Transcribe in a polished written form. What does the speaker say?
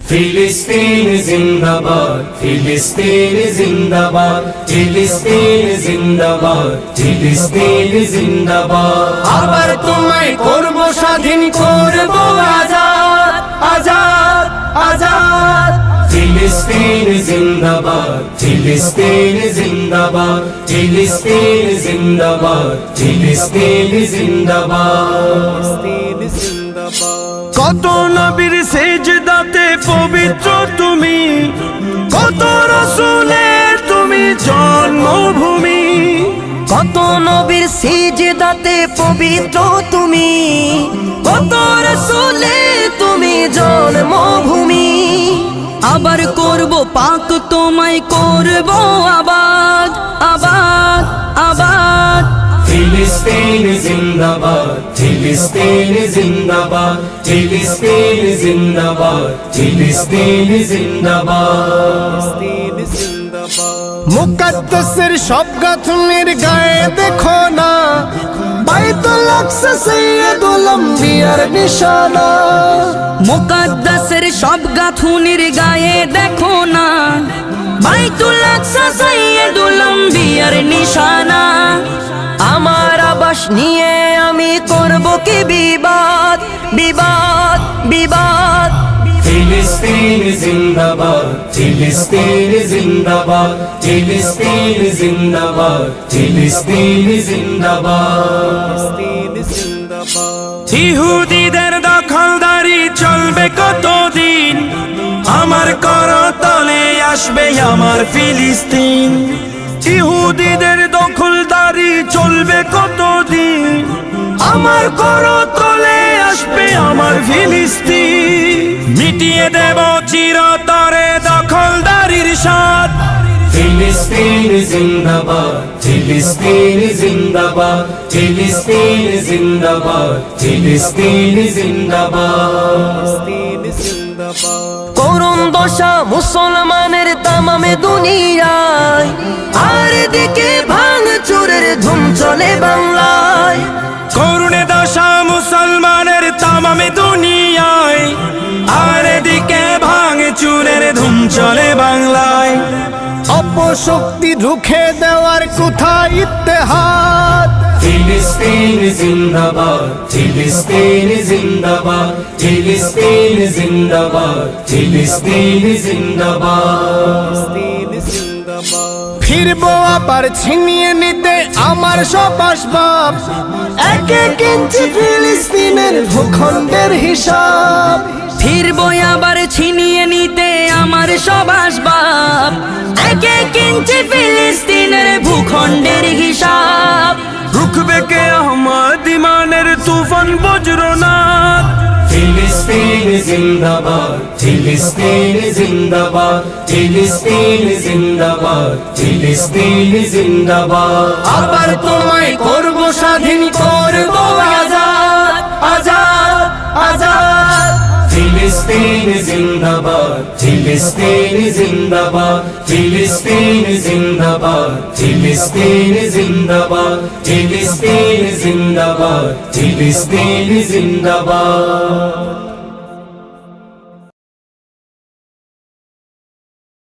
ফিলিস্তিন জিন্দাবাদ, ফিলিস্তিন জিন্দাবাদ, ফিলিস্তিন জিন্দাবাদ, ফিলিস্তিন জিন্দাবাদ। আবার তোমায় করব স্বাধীন, করব আজাদ, আজাদ, আজাদ। ফিলিস্তিন জিন্দাবাদ, ফিলিস্তিন জিন্দাবাদ, ফিলিস্তিন জিন্দাবাদ, ফিলিস্তিন জিন্দাবাদ। কত নবীর সেজদাতে পবিত্র তুমি, কত রাসূলের তুমি জন্মভূমি। কত নবীর সিজদাতে পবিত্র তুমি, কত রাসূলের তুমি জন্মভূমি। আবার করব পাক তোমায়, করব আবাদ, আবাদ, আবাদ। ফিলিস্তিন জিন্দাবাদ, ফিলিস্তিন জিন্দাবাদ, ফিলিস্তিন জিন্দাবাদ, ফিলিস্তিন জিন্দাবাদ। মুকদ্দাসের সব গাঁথুনির গায়ে দেখো না, বাইতুল আকসা সাইয়্যিদুল আম্বিয়ার নিশানা। মুকদ্দাসের সব গাঁথুনির গায়ে দেখো না, বাইতুল আকসা সাইয়্যিদুল আম্বিয়ার নিশানা। আমার আবাস নিয়ে আমি করব কি বিবাদ, বিবাদ, বিবাদ। ফিলিস্তিন জিন্দাবাদ, ফিলিস্তিন জিন্দাবাদ, ফিলিস্তিন জিন্দাবাদ, ফিলিস্তিন জিন্দাবাদ। ইহুদিদের দখলদারি চলবে কতদিন, আমার করতলে আসবে আমার ফিলিস্তিন। ইহুদিদের দখলদারি চলবে কতদিন, আমার করতলে আসবে আমার ফিলিস্তিন। মিটিয়ে দেব চিরতরে দখলদারির স্বাদ। ফিলিস্তিন জিন্দাবাদ, ফিলিস্তিন জিন্দাবাদ, ফিলিস্তিন জিন্দাবাদ, ফিলিস্তিন জিন্দাবাদ। করুণ দশা মুসলমানের তামামে দুনিয়ায়, আর দিকে ভাঙচুরের ধুম চলে বাংলায়। করুণে দশা মুসলমানের তামামে দুনিয়ায়, আর দিকে ভাঙচুরের ধুম চলে বাংলায়। অপশক্তি রুখে দেওয়ার কোথায় ইত্তেহাদ। ফিলিস্তিন জিন্দাবাদ, ফিলিস্তিন জিন্দাবাদ, ফিলিস্তিন জিন্দাবাদ, ফিলিস্তিন জিন্দাবাদ। ফিরবো আবার ছিনিয়ে নিতে আমার সব আসবাব, এক এক ইঞ্চি ফিলিস্তিনের ভূখণ্ডের হিসাব। ফিরবো আবার ছিনিয়ে নিতে আমার সব আসবাব, এক এক ইঞ্চি ফিলিস্তিনের ভূখণ্ডের হিসাব। রুখবে কে আহমদ ইমানের তুফান বজ্রনাথ। ফিলিস্তিন জিন্দাবাদ, ফিলিস্তিন জিন্দাবাদ, ফিলিস্তিন জিন্দাবাদ, ফিলিস্তিন জিন্দাবাদ। আবার তোমায় করব স্বাধীন, করব আজাদ, আজাদ, আজাদ। ফিলিস্তিন জিন্দাবাদ, ফিলিস্তিন জিন্দাবাদ, ফিলিস্তিন জিন্দাবাদ, ফিলিস্তিন জিন্দাবাদ, ফিলিস্তিন জিন্দাবাদ, ফিলিস্তিন জিন্দাবাদ।